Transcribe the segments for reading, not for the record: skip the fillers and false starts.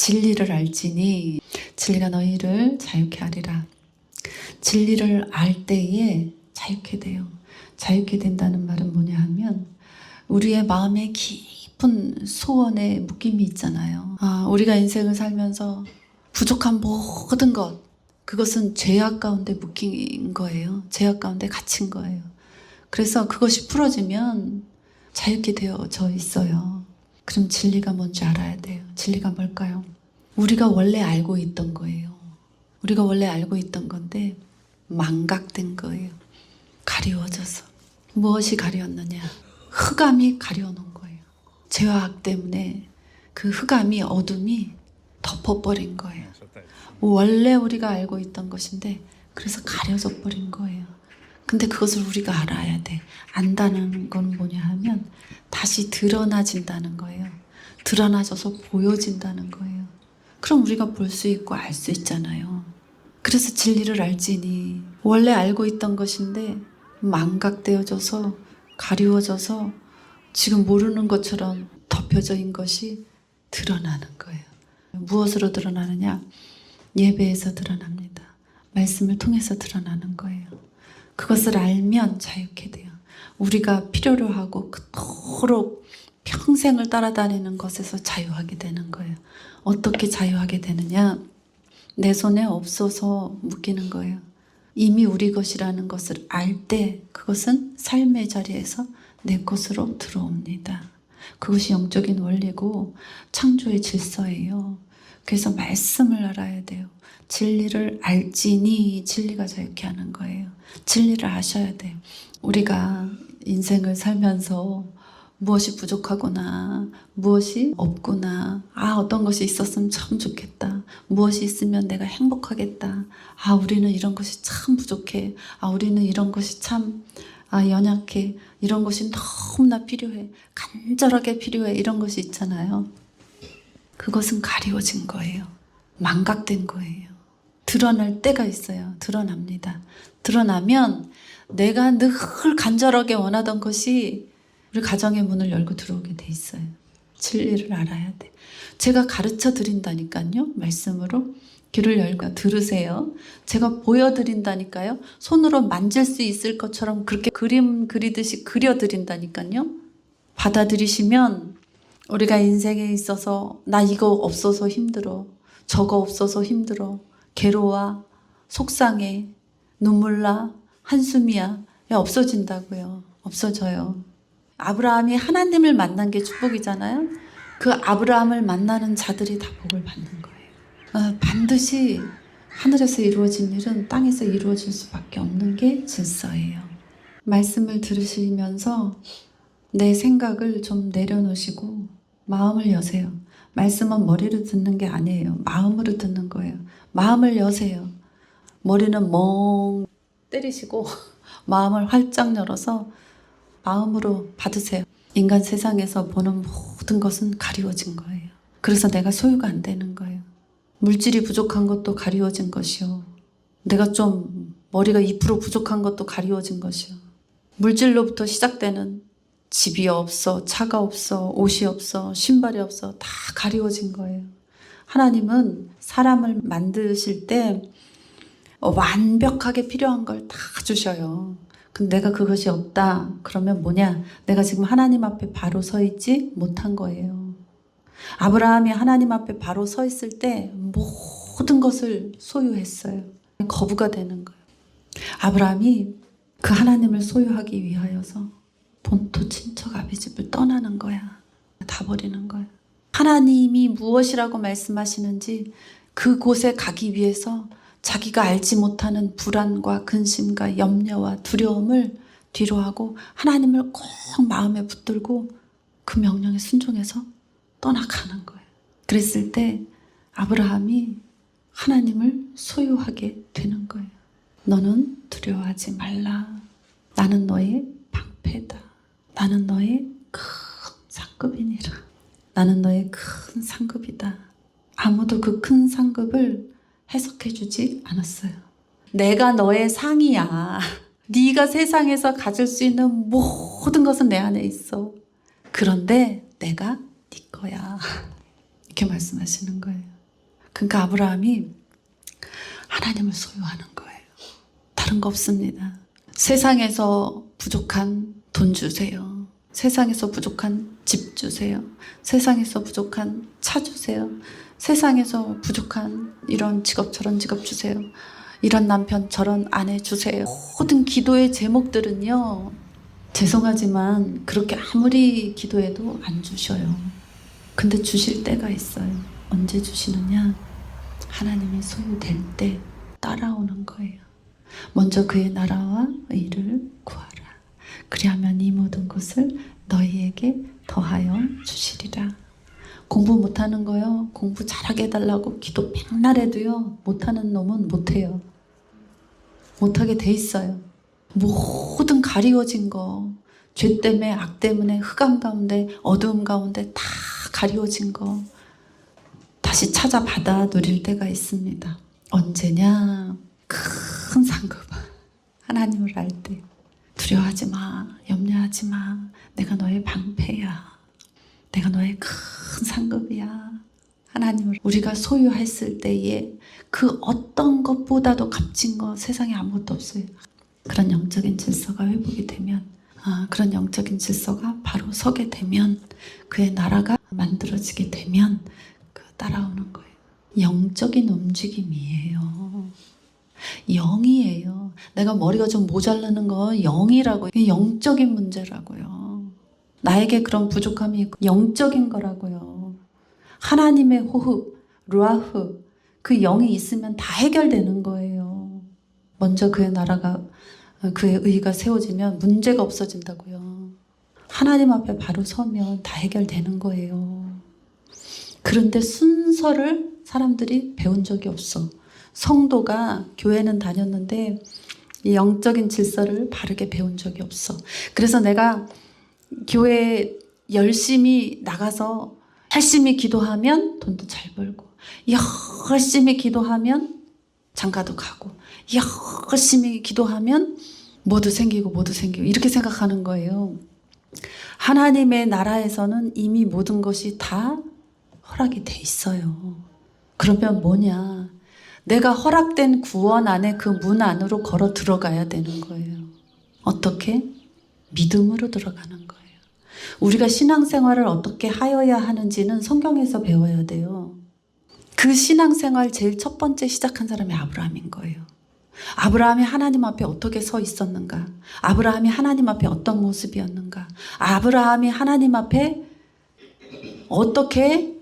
진리를 알지니 진리가 너희를 자유케 하리라. 진리를 알 때에 자유케 돼요. 자유케 된다는 말은 뭐냐 하면 우리의 마음에 깊은 소원의 묶임이 있잖아요. 우리가 인생을 살면서 부족한 모든 것, 그것은 죄악 가운데 묶인 거예요. 죄악 가운데 갇힌 거예요. 그래서 그것이 풀어지면 자유케 되어져 있어요. 그럼 진리가 뭔지 알아야 돼요. 진리가 뭘까요? 우리가 원래 알고 있던 거예요. 우리가 원래 알고 있던 건데 망각된 거예요. 가리워져서. 무엇이 가리웠느냐? 흑암이 가려놓은 거예요. 죄와 악 때문에 그 흑암이, 어둠이 덮어버린 거예요. 원래 우리가 알고 있던 것인데 그래서 가려져 버린 거예요. 근데 그것을 우리가 알아야 돼. 안다는 건 뭐냐 하면 다시 드러나진다는 거예요. 드러나져서 보여진다는 거예요. 그럼 우리가 볼 수 있고 알 수 있잖아요. 그래서 진리를 알지니 원래 알고 있던 것인데 망각되어져서 가리워져서 지금 모르는 것처럼 덮여져 있는 것이 드러나는 거예요. 무엇으로 드러나느냐? 예배에서 드러납니다. 말씀을 통해서 드러나는 거예요. 그것을 알면 자유케 돼요. 우리가 필요로 하고 그토록 평생을 따라다니는 것에서 자유하게 되는 거예요. 어떻게 자유하게 되느냐? 내 손에 없어서 묶이는 거예요. 이미 우리 것이라는 것을 알 때 그것은 삶의 자리에서 내 것으로 들어옵니다. 그것이 영적인 원리고 창조의 질서예요. 그래서 말씀을 알아야 돼요. 진리를 알지니 진리가 자유케 하는 거예요. 진리를 아셔야 돼요. 우리가 인생을 살면서 무엇이 부족하구나, 무엇이 없구나, 어떤 것이 있었으면 참 좋겠다, 무엇이 있으면 내가 행복하겠다, 우리는 이런 것이 참 부족해, 우리는 이런 것이 참 연약해, 이런 것이 너무나 필요해, 간절하게 필요해, 이런 것이 있잖아요. 그것은 가리워진 거예요. 망각된 거예요. 드러날 때가 있어요. 드러납니다. 드러나면 내가 늘 간절하게 원하던 것이 우리 가정의 문을 열고 들어오게 돼 있어요. 진리를 알아야 돼. 제가 가르쳐 드린다니까요. 말씀으로. 귀를 열고 들으세요. 제가 보여드린다니까요. 손으로 만질 수 있을 것처럼 그렇게 그림 그리듯이 그려드린다니까요. 받아들이시면 우리가 인생에 있어서 나 이거 없어서 힘들어, 저거 없어서 힘들어, 괴로워, 속상해, 눈물 나, 한숨이야, 없어진다고요. 없어져요. 아브라함이 하나님을 만난 게 축복이잖아요. 그 아브라함을 만나는 자들이 다 복을 받는 거예요. 반드시 하늘에서 이루어진 일은 땅에서 이루어질 수밖에 없는 게 질서예요. 말씀을 들으시면서 내 생각을 좀 내려놓으시고 마음을 여세요. 말씀은 머리로 듣는 게 아니에요. 마음으로 듣는 거예요. 마음을 여세요. 머리는 멍 때리시고 마음을 활짝 열어서 마음으로 받으세요. 인간 세상에서 보는 모든 것은 가리워진 거예요. 그래서 내가 소유가 안 되는 거예요. 물질이 부족한 것도 가리워진 것이요. 내가 좀 머리가 2% 부족한 것도 가리워진 것이요. 물질로부터 시작되는 집이 없어, 차가 없어, 옷이 없어, 신발이 없어, 다 가리워진 거예요. 하나님은 사람을 만드실 때 완벽하게 필요한 걸 다 주셔요. 근데 내가 그것이 없다. 그러면 뭐냐? 내가 지금 하나님 앞에 바로 서 있지 못한 거예요. 아브라함이 하나님 앞에 바로 서 있을 때 모든 것을 소유했어요. 거부가 되는 거예요. 아브라함이 그 하나님을 소유하기 위하여서 본토 친척 아비집을 떠나는 거야. 다 버리는 거야. 하나님이 무엇이라고 말씀하시는지 그곳에 가기 위해서 자기가 알지 못하는 불안과 근심과 염려와 두려움을 뒤로하고 하나님을 꼭 마음에 붙들고 그 명령에 순종해서 떠나가는 거예요. 그랬을 때 아브라함이 하나님을 소유하게 되는 거예요. 너는 두려워하지 말라. 나는 너의 방패다. 나는 너의 큰 상급이니라. 나는 너의 큰 상급이다. 아무도 그 큰 상급을 해석해주지 않았어요. 내가 너의 상이야. 네가 세상에서 가질 수 있는 모든 것은 내 안에 있어. 그런데 내가 네 거야. 이렇게 말씀하시는 거예요. 그러니까 아브라함이 하나님을 소유하는 거예요. 다른 거 없습니다. 세상에서 부족한 돈 주세요. 세상에서 부족한 집 주세요. 세상에서 부족한 차 주세요. 세상에서 부족한 이런 직업 저런 직업 주세요. 이런 남편 저런 아내 주세요. 모든 기도의 제목들은요, 죄송하지만 그렇게 아무리 기도해도 안 주셔요. 근데 주실 때가 있어요. 언제 주시느냐? 하나님이 소유될 때 따라오는 거예요. 먼저 그의 나라와 의를 구하라. 그리하면 이 모든 것을 너희에게 더하여 주시리라. 공부 못하는 거요, 공부 잘하게 해달라고 기도 백날 해도요, 못하는 놈은 못해요. 못하게 돼 있어요. 모든 가리워진 거, 죄 때문에, 악 때문에, 흑암 가운데, 어두움 가운데 다 가리워진 거 다시 찾아받아 누릴 때가 있습니다. 언제냐? 큰 상급, 하나님을 알 때. 두려워하지 마, 염려하지 마, 내가 너의 방패야, 내가 너의 큰 상급이야. 하나님을 우리가 소유했을 때에 그 어떤 것보다도 값진 거 세상에 아무것도 없어요. 그런 영적인 질서가 회복이 되면, 그런 영적인 질서가 바로 서게 되면, 그의 나라가 만들어지게 되면 따라오는 거예요. 영적인 움직임이에요. 영이에요. 내가 머리가 좀 모자라는 거 영이라고, 영적인 문제라고요. 나에게 그런 부족함이 있고 영적인 거라고요. 하나님의 호흡, 루아흐, 그 영이 있으면 다 해결되는 거예요. 먼저 그의 나라가, 그의 의가 세워지면 문제가 없어진다고요. 하나님 앞에 바로 서면 다 해결되는 거예요. 그런데 순서를 사람들이 배운 적이 없어. 성도가 교회는 다녔는데 이 영적인 질서를 바르게 배운 적이 없어. 그래서 내가 교회에 열심히 나가서 열심히 기도하면 돈도 잘 벌고, 열심히 기도하면 장가도 가고, 열심히 기도하면 뭐도 생기고 이렇게 생각하는 거예요. 하나님의 나라에서는 이미 모든 것이 다 허락이 돼 있어요. 그러면 뭐냐? 내가 허락된 구원 안에 그 문 안으로 걸어 들어가야 되는 거예요. 어떻게? 믿음으로 들어가는 거예요. 우리가 신앙생활을 어떻게 하여야 하는지는 성경에서 배워야 돼요. 그 신앙생활 제일 첫 번째 시작한 사람이 아브라함인 거예요. 아브라함이 하나님 앞에 어떻게 서 있었는가? 아브라함이 하나님 앞에 어떤 모습이었는가? 아브라함이 하나님 앞에 어떻게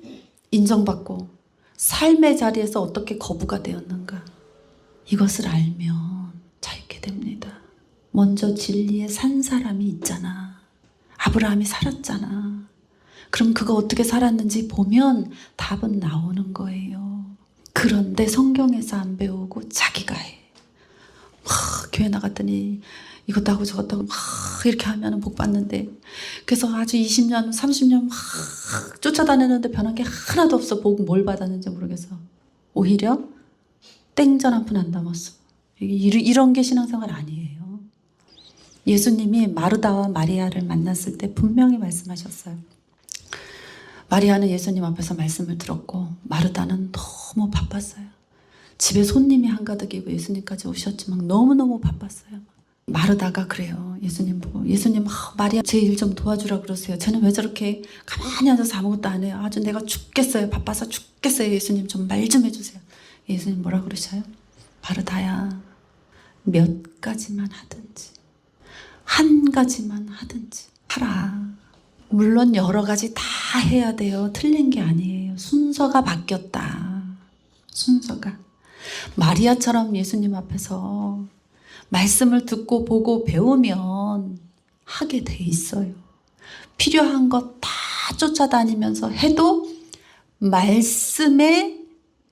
인정받고 삶의 자리에서 어떻게 거부가 되었는가? 이것을 알면 자유케 됩니다. 먼저 진리에 산 사람이 있잖아. 아브라함이 살았잖아. 그럼 그거 어떻게 살았는지 보면 답은 나오는 거예요. 그런데 성경에서 안 배우고 자기가 해. 교회 나갔더니 이것도 하고 저것도 하고 이렇게 하면 복 받는데, 그래서 아주 20년 30년 쫓아다니는데 변한 게 하나도 없어. 복 뭘 받았는지 모르겠어. 오히려 땡전 한 푼 안 담았어. 이런 게 신앙생활 아니에요. 예수님이 마르다와 마리아를 만났을 때 분명히 말씀하셨어요. 마리아는 예수님 앞에서 말씀을 들었고 마르다는 너무 바빴어요. 집에 손님이 한가득이고 예수님까지 오셨지만 너무너무 바빴어요. 마르다가 그래요. 예수님 보고, 예수님, 마리아 제 일 좀 도와주라 그러세요. 쟤는 왜 저렇게 가만히 앉아서 아무것도 안 해요. 아주 내가 죽겠어요. 바빠서 죽겠어요. 예수님 좀 말 좀 해주세요. 예수님 뭐라 그러셔요? 마르다야, 몇 가지만 하든지 한 가지만 하든지 하라. 물론 여러 가지 다 해야 돼요. 틀린 게 아니에요. 순서가 바뀌었다. 순서가. 마리아처럼 예수님 앞에서 말씀을 듣고 보고 배우면 하게 돼 있어요. 필요한 것 다 쫓아다니면서 해도 말씀에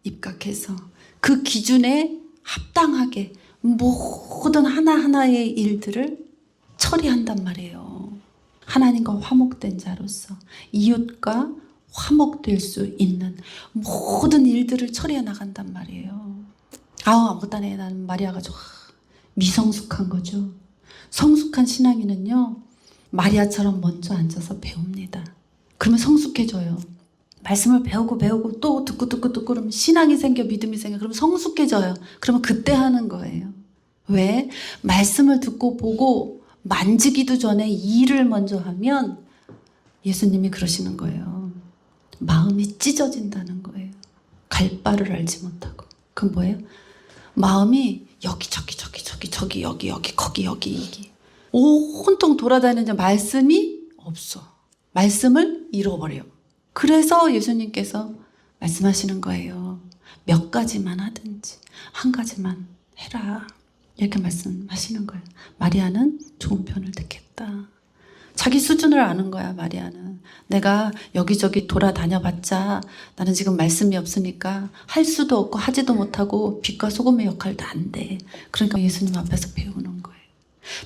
입각해서 그 기준에 합당하게 모든 하나하나의 일들을 처리한단 말이에요. 하나님과 화목된 자로서 이웃과 화목될 수 있는 모든 일들을 처리해 나간단 말이에요. 아무것도 안 해. 나는 마리아가 좋아. 미성숙한 거죠. 성숙한 신앙인은요, 마리아처럼 먼저 앉아서 배웁니다. 그러면 성숙해져요. 말씀을 배우고 또 듣고 그러면 신앙이 생겨, 믿음이 생겨. 그러면 성숙해져요. 그러면 그때 하는 거예요. 왜? 말씀을 듣고 보고 만지기도 전에 일을 먼저 하면 예수님이 그러시는 거예요. 마음이 찢어진다는 거예요. 갈 바를 알지 못하고. 그건 뭐예요? 마음이 여기 거기 여기 온통 돌아다니는데 말씀이 없어. 말씀을 잃어버려. 그래서 예수님께서 말씀하시는 거예요. 몇 가지만 하든지 한 가지만 해라. 이렇게 말씀하시는 거예요. 마리아는 좋은 편을 듣겠다. 자기 수준을 아는 거야, 마리아는. 내가 여기저기 돌아다녀봤자 나는 지금 말씀이 없으니까 할 수도 없고 하지도 못하고 빛과 소금의 역할도 안 돼. 그러니까 예수님 앞에서 배우는 거예요.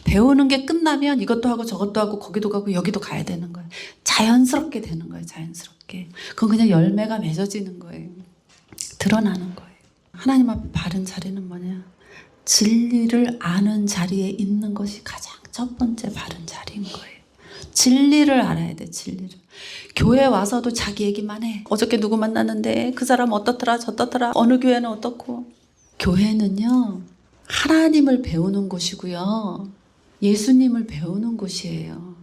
배우는 게 끝나면 이것도 하고 저것도 하고 거기도 가고 여기도 가야 되는 거예요. 자연스럽게 되는 거예요. 자연스럽게. 그건 그냥 열매가 맺어지는 거예요. 드러나는 거예요. 하나님 앞에 바른 자리는 뭐냐? 진리를 아는 자리에 있는 것이 가장 첫 번째 바른 자리인 거예요. 진리를 알아야 돼. 진리를. 교회 와서도 자기 얘기만 해. 어저께 누구 만났는데 그 사람 어떻더라 저떻더라 어느 교회는 어떻고. 교회는요 하나님을 배우는 곳이고요 예수님을 배우는 곳이에요.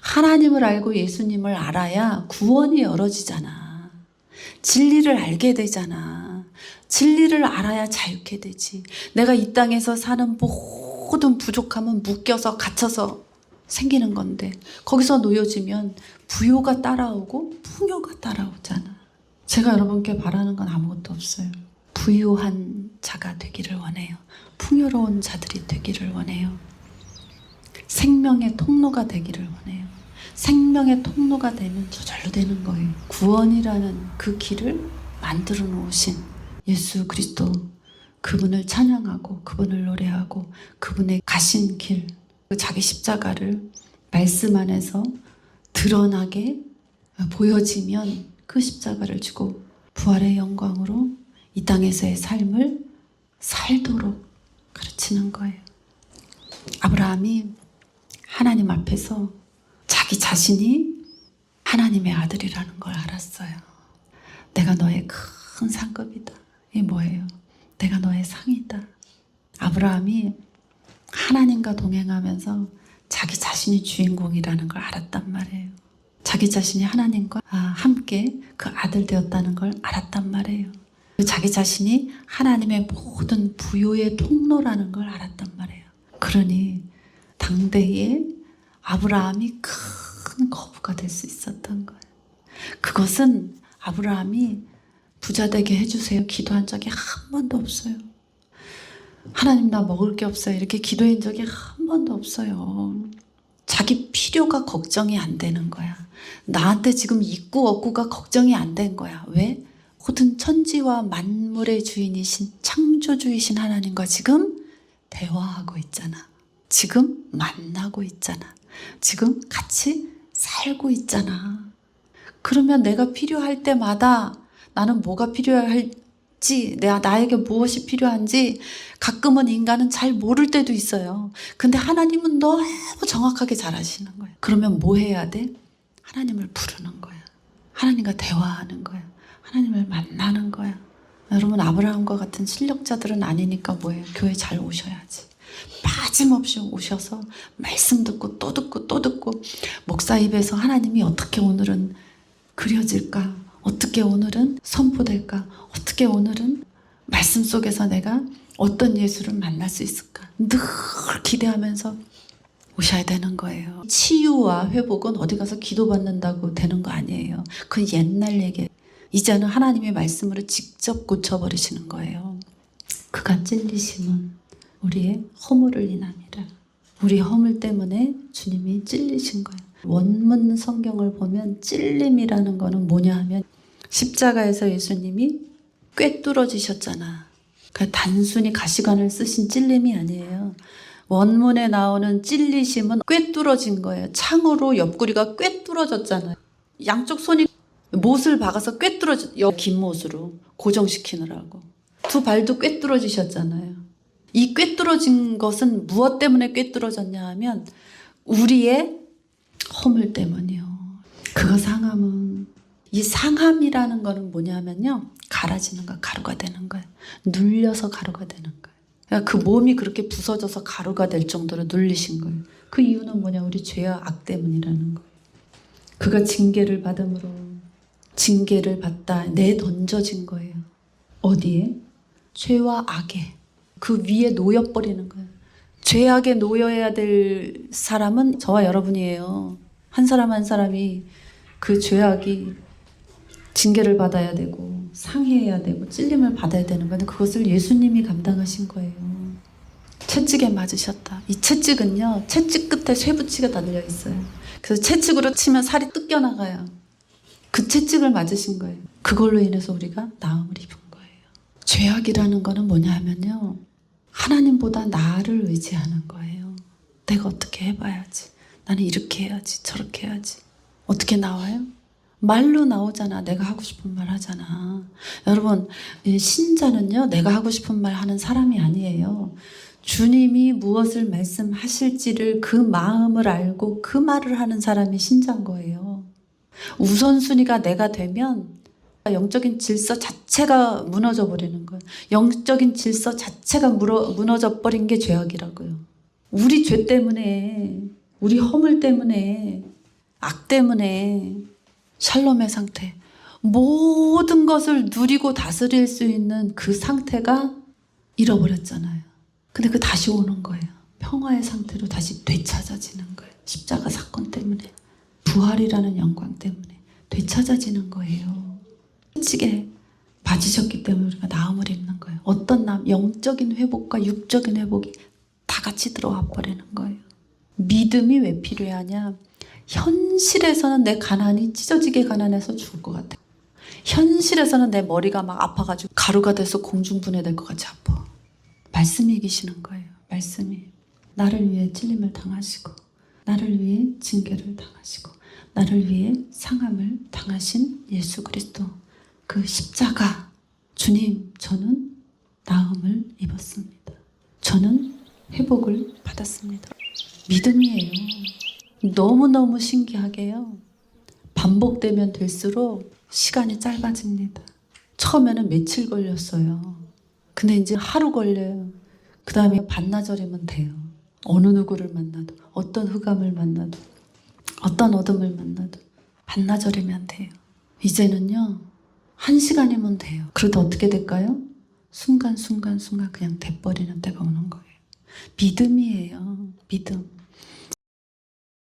하나님을 알고 예수님을 알아야 구원이 열어지잖아. 진리를 알게 되잖아. 진리를 알아야 자유케 되지. 내가 이 땅에서 사는 모든 부족함은 묶여서 갇혀서 생기는 건데 거기서 놓여지면 부요가 따라오고 풍요가 따라오잖아. 제가 여러분께 바라는 건 아무것도 없어요. 부유한 자가 되기를 원해요. 풍요로운 자들이 되기를 원해요. 생명의 통로가 되기를 원해요. 생명의 통로가 되면 저절로 되는 거예요. 구원이라는 그 길을 만들어 놓으신 예수 그리스도, 그분을 찬양하고 그분을 노래하고 그분의 가신 길, 자기 십자가를 말씀 안에서 드러나게 보여지면 그 십자가를 지고 부활의 영광으로 이 땅에서의 삶을 살도록 가르치는 거예요. 아브라함이 하나님 앞에서 자기 자신이 하나님의 아들이라는 걸 알았어요. 내가 너의 큰 상급이다. 이게 뭐예요? 내가 너의 상이다. 아브라함이 하나님과 동행하면서 자기 자신이 주인공이라는 걸 알았단 말이에요. 자기 자신이 하나님과 함께 그 아들 되었다는 걸 알았단 말이에요. 자기 자신이 하나님의 모든 부요의 통로라는 걸 알았단 말이에요. 그러니 당대에 아브라함이 큰 거부가 될 수 있었던 거예요. 그것은 아브라함이 부자 되게 해주세요 기도한 적이 한 번도 없어요. 하나님 나 먹을 게 없어요 이렇게 기도한 적이 한 번도 없어요. 자기 필요가 걱정이 안 되는 거야. 나한테 지금 있고 없고가 걱정이 안 된 거야. 왜? 모든 천지와 만물의 주인이신 창조주이신 하나님과 지금 대화하고 있잖아. 지금 만나고 있잖아. 지금 같이 살고 있잖아. 그러면 내가 필요할 때마다 나는 뭐가 필요할지, 나에게 무엇이 필요한지 가끔은 인간은 잘 모를 때도 있어요. 근데 하나님은 너무 정확하게 잘 아시는 거예요. 그러면 뭐 해야 돼? 하나님을 부르는 거야. 하나님과 대화하는 거야. 하나님을 만나는 거야. 여러분 아브라함과 같은 실력자들은 아니니까 뭐예요? 교회 잘 오셔야지. 빠짐없이 오셔서 말씀 듣고 또 듣고 또 듣고 목사 입에서 하나님이 어떻게 오늘은 그려질까? 어떻게 오늘은 선포될까? 어떻게 오늘은 말씀 속에서 내가 어떤 예수를 만날 수 있을까? 늘 기대하면서 오셔야 되는 거예요. 치유와 회복은 어디 가서 기도받는다고 되는 거 아니에요. 그건 옛날 얘기예요. 이제는 하나님의 말씀으로 직접 고쳐버리시는 거예요. 그가 찔리심은 우리의 허물을 인함이라. 우리 허물 때문에 주님이 찔리신 거예요. 원문 성경을 보면 찔림이라는 거는 뭐냐 하면 십자가에서 예수님이 꿰뚫어지셨잖아. 그러니까 단순히 가시관을 쓰신 찔림이 아니에요. 원문에 나오는 찔리심은 꿰뚫어진 거예요. 창으로 옆구리가 꿰뚫어졌잖아요. 양쪽 손이 못을 박아서 꿰뚫어져, 긴 못으로 고정시키느라고. 두 발도 꿰뚫어지셨잖아요. 이 꿰뚫어진 것은 무엇 때문에 꿰뚫어졌냐 하면 우리의 허물 때문이요. 그거 상함은 이 상함이라는 거는 뭐냐면요. 갈아지는 거, 가루가 되는 거예요. 눌려서 가루가 되는 거예요. 그러니까 그 몸이 그렇게 부서져서 가루가 될 정도로 눌리신 거예요. 그 이유는 뭐냐? 우리 죄와 악 때문이라는 거예요. 그가 징계를 받음으로 징계를 받다 내던져진 거예요. 어디에? 죄와 악에. 그 위에 놓여버리는 거예요. 죄악에 놓여야 될 사람은 저와 여러분이에요. 한 사람 한 사람이 그 죄악이 징계를 받아야 되고 상해야 되고 찔림을 받아야 되는 건데 그것을 예수님이 감당하신 거예요. 채찍에 맞으셨다. 이 채찍은요. 채찍 끝에 쇠붙이가 달려 있어요. 그래서 채찍으로 치면 살이 뜯겨나가요. 그 채찍을 맞으신 거예요. 그걸로 인해서 우리가 나음을 입은 거예요. 죄악이라는 거는 뭐냐 하면요. 하나님보다 나를 의지하는 거예요. 내가 어떻게 해봐야지. 나는 이렇게 해야지. 저렇게 해야지. 어떻게 나와요? 말로 나오잖아. 내가 하고 싶은 말 하잖아. 여러분, 신자는요. 내가 하고 싶은 말 하는 사람이 아니에요. 주님이 무엇을 말씀하실지를 그 마음을 알고 그 말을 하는 사람이 신자인 거예요. 우선순위가 내가 되면 영적인 질서 자체가 무너져 버리는 거예요. 영적인 질서 자체가 무너져 버린 게 죄악이라고요. 우리 죄 때문에, 우리 허물 때문에, 악 때문에 샬롬의 상태, 모든 것을 누리고 다스릴 수 있는 그 상태가 잃어버렸잖아요. 근데 그 다시 오는 거예요. 평화의 상태로 다시 되찾아지는 거예요. 십자가 사건 때문에, 부활이라는 영광 때문에 되찾아지는 거예요. 채찍에 맞으셨기 때문에 우리가 나음을 입는 거예요. 어떤 나음? 영적인 회복과 육적인 회복이 다 같이 들어와 버리는 거예요. 믿음이 왜 필요하냐? 현실에서는 내 가난이 찢어지게 가난해서 죽을 것 같아. 현실에서는 내 머리가 막 아파가지고 가루가 돼서 공중분해될 것 같이 아파. 말씀이 이기시는 거예요. 말씀이. 나를 위해 찔림을 당하시고 나를 위해 징계를 당하시고 나를 위해 상함을 당하신 예수 그리스도 그 십자가. 주님, 저는 나음을 입었습니다. 저는 회복을 받았습니다. 믿음이에요. 너무너무 신기하게요. 반복되면 될수록 시간이 짧아집니다. 처음에는 며칠 걸렸어요. 근데 이제 하루 걸려요. 그 다음에 반나절이면 돼요. 어느 누구를 만나도, 어떤 흑암을 만나도, 어떤 어둠을 만나도 반나절이면 돼요. 이제는요. 1시간이면 돼요. 그러다 어떻게 될까요? 순간순간 그냥 돼버리는 때가 오는 거예요. 믿음이에요. 믿음.